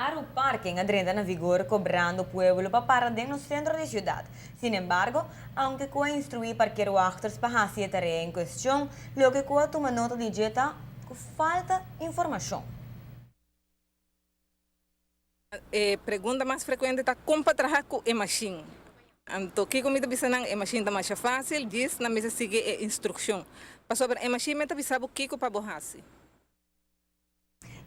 Aro parking entra en vigor cobrando pueblo para parar en el centro de ciudad. Sin embargo, aunque cuesta instruir parqueros para hacer tarea en cuestión, lo que cuesta toma nota de jeta que falta información. Pergunta mais frequente está como para trabalhar com a machine. Então, que comida bisa nang a machine está mais fácil, diz na mesa seguir a instrução. Para sobre a machine, meta bisa o que para borrarse.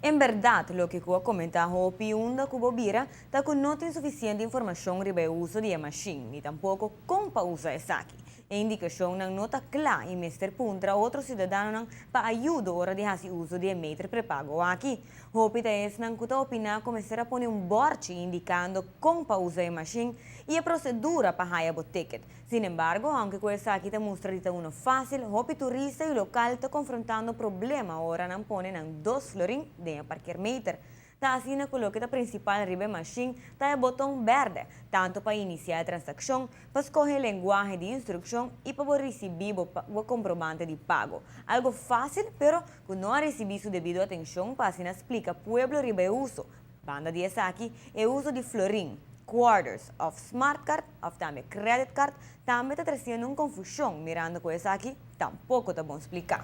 En verdad, lo que Cuba comenta Hopi Unda Cubo Bira, está con no tiene suficiente información sobre el uso de la machine, ni tampoco cómo usa esa aquí. E indicación nang nota clara y Mr. Puntra otro ciudadano para ayuda hora de hacer uso de meter prepago aquí. Hopi te es nang kuta opina comenzar a poner un borche indicando cómo usa la machine y la procedura para haya el ticket. Sin embargo, aunque esa aquí te muestra de uno fácil, Hopi turista y local está confrontando problema ahora nan ponen nang 2 florin de parquear meter. Está así na coloqueta principal ribe machine está el botón verde, tanto para iniciar la transacción, para escoger el lenguaje de instrucción y para recibir el comprobante de pago. Algo fácil, pero que no ha recibido su debido atención para así explica pueblo ribe uso. Banda de esa aquí, el uso de florín, quarters, of smart card, of también credit card, también está trayendo una confusión mirando con esa aquí, tampoco está bom explicar.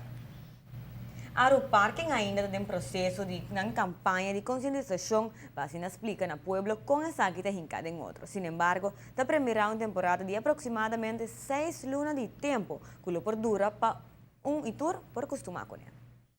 Aro Parking ainda está em processo de uma campanha de conscientização para se explicar no pueblo com essa que está hincada em outro. Sin embargo, está preparando uma temporada de aproximadamente 6 lunas de tempo, que lo perdura para um tour por costumar com ele.